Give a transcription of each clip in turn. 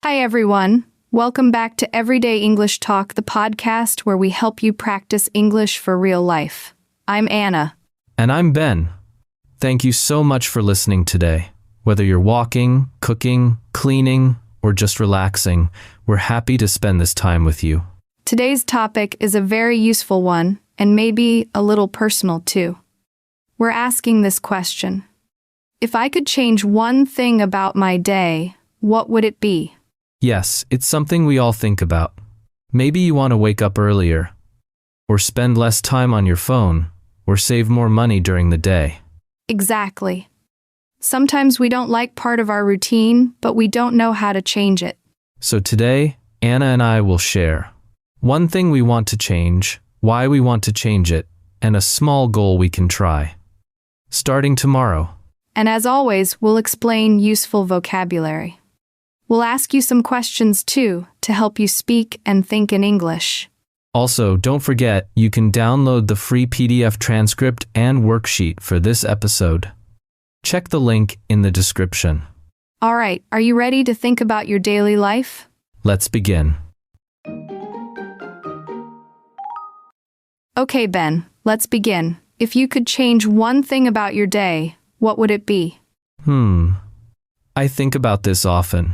Hi, everyone. Welcome back to Everyday English Talk, the podcast where we help you practice English for real life. I'm Anna. And I'm Ben. Thank you so much for listening today. Whether you're walking, cooking, cleaning, or just relaxing, we're happy to spend this time with you. Today's topic is a very useful one, and maybe a little personal too. We're asking this question. If I could change one thing about my day, what would it be? Yes, it's something we all think about. Maybe you want to wake up earlier, or spend less time on your phone, or save more money during the day. Exactly. Sometimes we don't like part of our routine, but we don't know how to change it. So today, Anna and I will share one thing we want to change, why we want to change it, and a small goal we can try. Starting tomorrow. And as always, we'll explain useful vocabulary. We'll ask you some questions too, to help you speak and think in English. Also, don't forget, you can download the free PDF transcript and worksheet for this episode. Check the link in the description. All right, are you ready to think about your daily life? Let's begin. Okay, Ben, let's begin. If you could change one thing about your day, what would it be? I think about this often.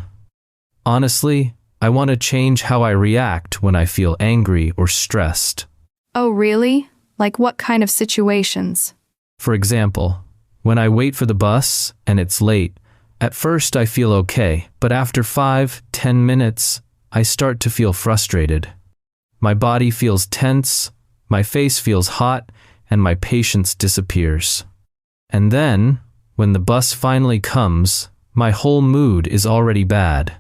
Honestly, I want to change how I react when I feel angry or stressed. Oh, really? Like what kind of situations? For example, when I wait for the bus and it's late, at first I feel okay, but after 5-10 minutes, I start to feel frustrated. My body feels tense, my face feels hot, and my patience disappears. And then, when the bus finally comes, my whole mood is already bad.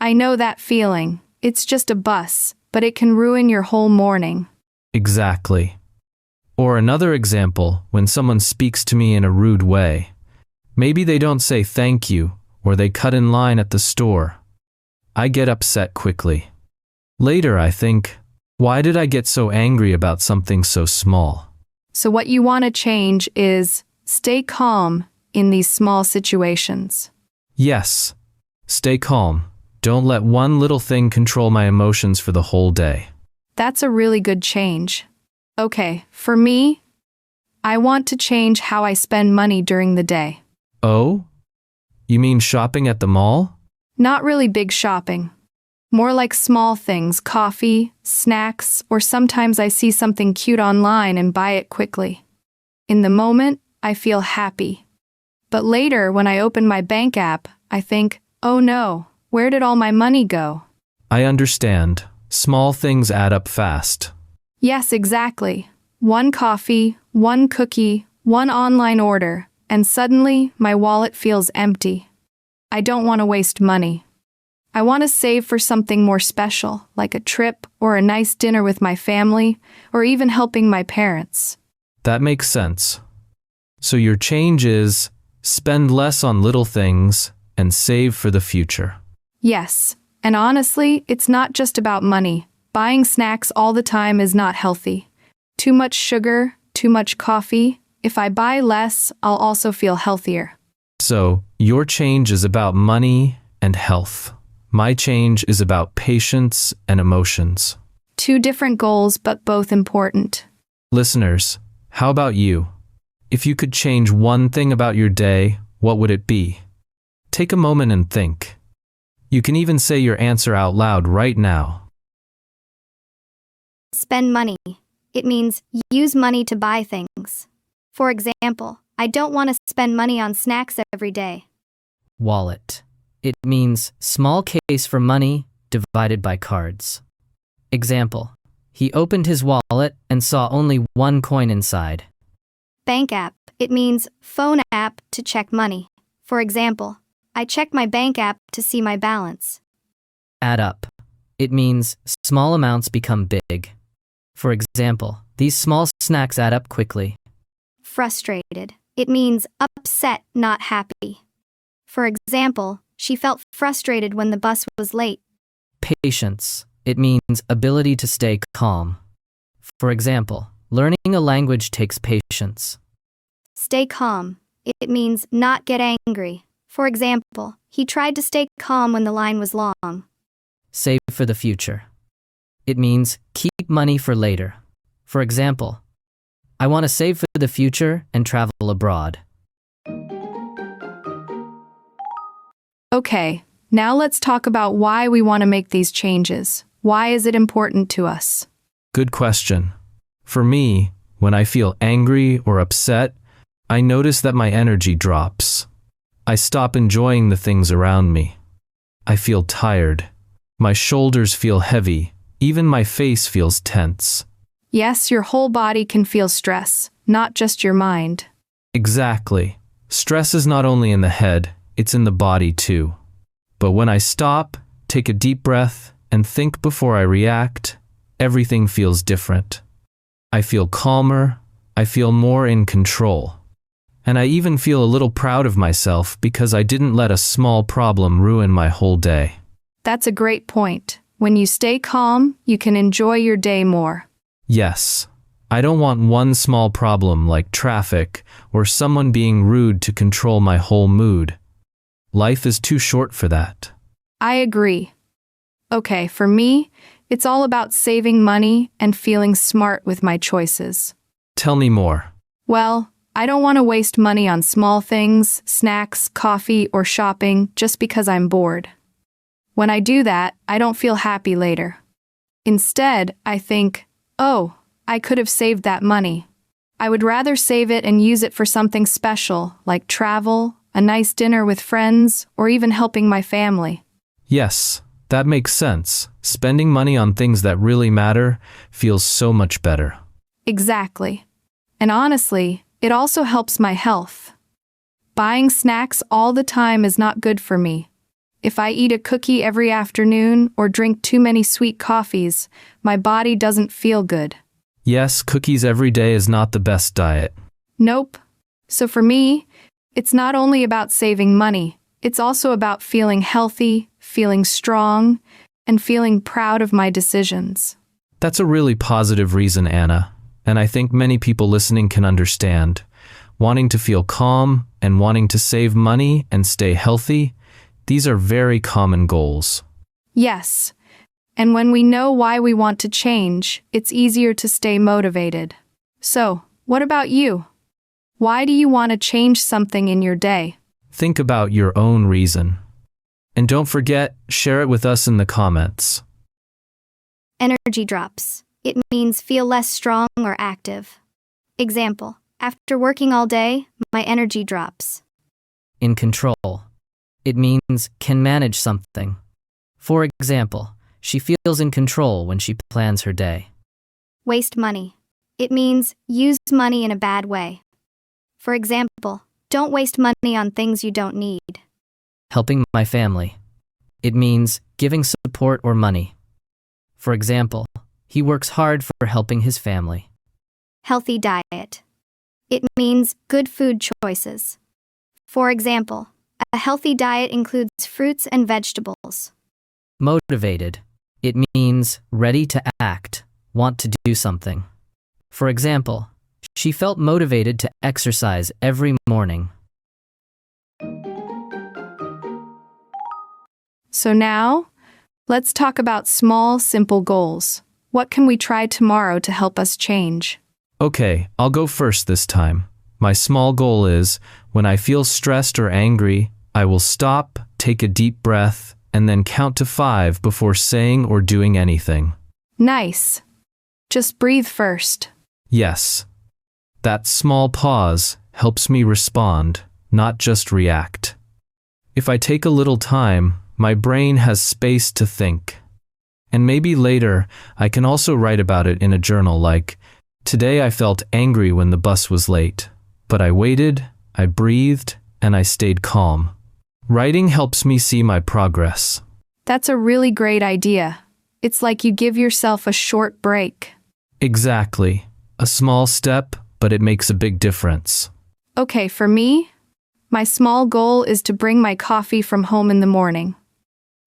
I know that feeling. It's just a bus, but it can ruin your whole morning. Exactly. Or another example, when someone speaks to me in a rude way. Maybe they don't say thank you, or they cut in line at the store. I get upset quickly. Later I think, why did I get so angry about something so small? So what you want to change is stay calm in these small situations. Yes. Stay calm. Don't let one little thing control my emotions for the whole day. That's a really good change. Okay, for me, I want to change how I spend money during the day. Oh? You mean shopping at the mall? Not really big shopping. More like small things, coffee, snacks, or sometimes I see something cute online and buy it quickly. In the moment, I feel happy. But later, when I open my bank app, I think, oh no, where did all my money go? I understand. Small things add up fast. Yes, exactly. One coffee, one cookie, one online order, and suddenly my wallet feels empty. I don't want to waste money. I want to save for something more special, like a trip or a nice dinner with my family, or even helping my parents. That makes sense. So your change is spend less on little things and save for the future. Yes, and honestly, it's not just about money. Buying snacks all the time is not healthy. Too much sugar, too much coffee. If I buy less, I'll also feel healthier. So, your change is about money and health. My change is about patience and emotions. Two different goals, but both important. Listeners, how about you? If you could change one thing about your day, what would it be? Take a moment and think. You can even say your answer out loud right now. Spend money. It means use money to buy things. For example, I don't want to spend money on snacks every day. Wallet. It means small case for money divided by cards. Example, he opened his wallet and saw only one coin inside. Bank app. It means phone app to check money. For example, I check my bank app to see my balance. Add up. It means small amounts become big. For example, these small snacks add up quickly. Frustrated. It means upset, not happy. For example, she felt frustrated when the bus was late. Patience. It means ability to stay calm. For example, learning a language takes patience. Stay calm. It means not get angry. For example, he tried to stay calm when the line was long. save for the future. It means keep money for later. For example, I want to save for the future and travel abroad. Okay, now let's talk about why we want to make these changes. Why is it important to us? Good question. For me, when I feel angry or upset, I notice that my energy drops. I stop enjoying the things around me. I feel tired. My shoulders feel heavy. Even my face feels tense. Yes, your whole body can feel stress, not just your mind. Exactly. Stress is not only in the head, it's in the body too. But when I stop, take a deep breath, and think before I react, everything feels different. I feel calmer. I feel more in control. And I even feel a little proud of myself because I didn't let a small problem ruin my whole day. That's a great point. When you stay calm, you can enjoy your day more. Yes, I don't want one small problem like traffic or someone being rude to control my whole mood. Life is too short for that. I agree. Okay, for me, it's all about saving money and feeling smart with my choices. Tell me more. Well, I don't want to waste money on small things, snacks, coffee, or shopping just because I'm bored. When I do that, I don't feel happy later. Instead, I think, oh, I could have saved that money. I would rather save it and use it for something special, like travel, a nice dinner with friends, or even helping my family. Yes, that makes sense. Spending money on things that really matter feels so much better. Exactly. And honestly, it also helps my health. Buying snacks all the time is not good for me. If I eat a cookie every afternoon or drink too many sweet coffees, my body doesn't feel good. Yes, cookies every day is not the best diet. Nope. So for me, it's not only about saving money, it's also about feeling healthy, feeling strong, and feeling proud of my decisions. That's a really positive reason, Anna, and I think many people listening can understand. Wanting to feel calm and wanting to save money and stay healthy, these are very common goals. Yes. And when we know why we want to change, it's easier to stay motivated. So, what about you? Why do you want to change something in your day? Think about your own reason. And don't forget, share it with us in the comments. Energy drops. It means feel less strong or active. Example, after working all day, my energy drops. In control. It means can manage something. For example, she feels in control when she plans her day. Waste money. It means use money in a bad way. For example, don't waste money on things you don't need. Helping my family. It means giving support or money. For example, he works hard for helping his family. Healthy diet. It means good food choices. For example, a healthy diet includes fruits and vegetables. Motivated. It means ready to act, want to do something. For example, she felt motivated to exercise every morning. So now, let's talk about small, simple goals. What can we try tomorrow to help us change? Okay, I'll go first this time. My small goal is, when I feel stressed or angry, I will stop, take a deep breath, and then count to 5 before saying or doing anything. Nice. Just breathe first. Yes. That small pause helps me respond, not just react. If I take a little time, my brain has space to think. And maybe later, I can also write about it in a journal like, today I felt angry when the bus was late, but I waited, I breathed, and I stayed calm. Writing helps me see my progress. That's a really great idea. It's like you give yourself a short break. Exactly. A small step, but it makes a big difference. Okay, for me, my small goal is to bring my coffee from home in the morning.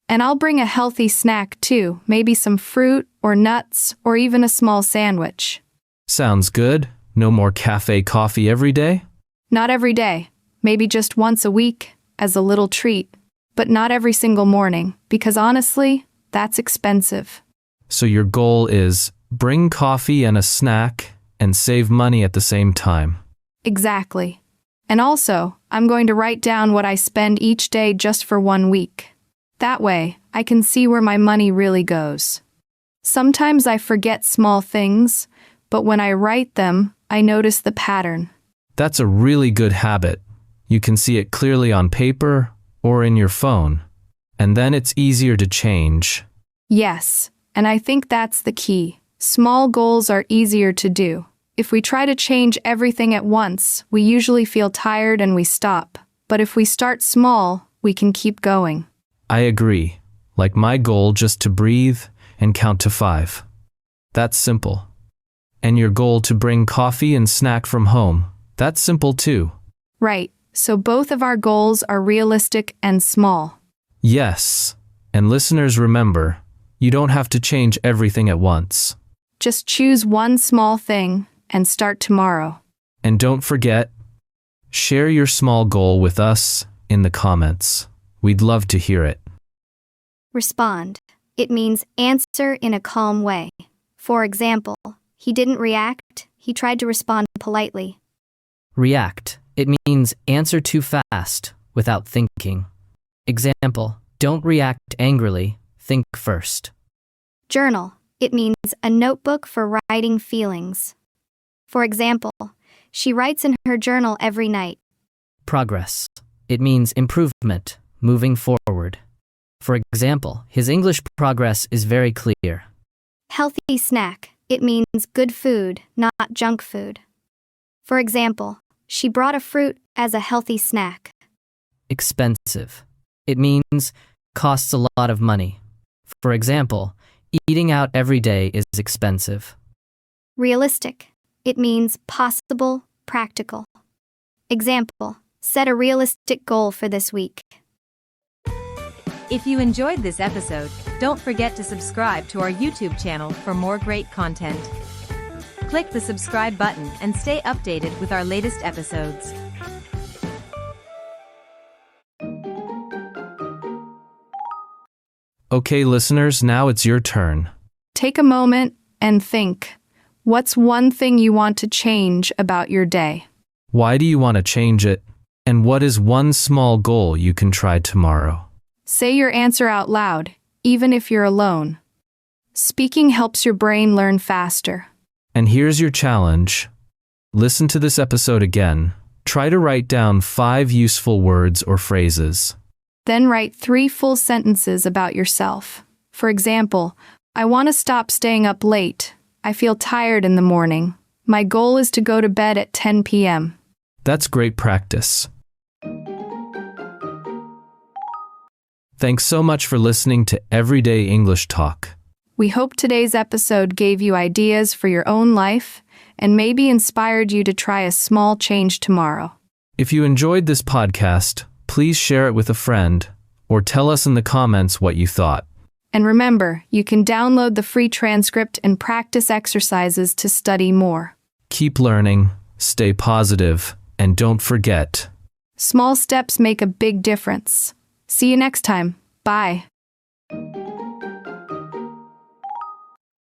And I'll bring a healthy snack too, maybe some fruit or nuts or even a small sandwich. Sounds good. No more cafe coffee every day? Not every day, maybe just once a week as a little treat, but not every single morning, because honestly, That's expensive. So your goal is bring coffee and a snack and save money at the same time. Exactly. And also, I'm going to write down what I spend each day just for 1 week. That way, I can see where my money really goes. Sometimes I forget small things, but when I write them, I notice the pattern. That's a really good habit. You can see it clearly on paper or in your phone, and then it's easier to change. Yes, and I think that's the key. Small goals are easier to do. If we try to change everything at once, we usually feel tired and we stop. But if we start small, we can keep going. I agree. Like my goal just to breathe and count to 5. That's simple. And your goal to bring coffee and snack from home. That's simple too. Right, so both of our goals are realistic and small. Yes. And listeners, remember, you don't have to change everything at once. Just choose one small thing and start tomorrow. And don't forget, share your small goal with us in the comments. We'd love to hear it. Respond. It means answer in a calm way. For example, he didn't react, he tried to respond politely. React. It means answer too fast, without thinking. Example, don't react angrily, think first. Journal. It means a notebook for writing feelings. For example, she writes in her journal every night. Progress. It means improvement, moving forward. For example, his English progress is very clear. Healthy snack. It means good food, not junk food. For example, she brought a fruit as a healthy snack. Expensive. It means costs a lot of money. For example, eating out every day is expensive. Realistic. It means possible, practical. Example, set a realistic goal for this week. If you enjoyed this episode, don't forget to subscribe to our YouTube channel for more great content. Click the subscribe button and stay updated with our latest episodes. Okay, listeners, now it's your turn. Take a moment and think. What's one thing you want to change about your day? Why do you want to change it? And what is one small goal you can try tomorrow? Say your answer out loud, even if you're alone. Speaking helps your brain learn faster. And here's your challenge. Listen to this episode again. Try to write down 5 useful words or phrases. Then write 3 full sentences about yourself. For example, I want to stop staying up late. I feel tired in the morning. My goal is to go to bed at 10 p.m. That's great practice. Thanks so much for listening to Everyday English Talk. We hope today's episode gave you ideas for your own life and maybe inspired you to try a small change tomorrow. If you enjoyed this podcast, please share it with a friend or tell us in the comments what you thought. And remember, you can download the free transcript and practice exercises to study more. Keep learning, stay positive, and don't forget, small steps make a big difference. See you next time. Bye.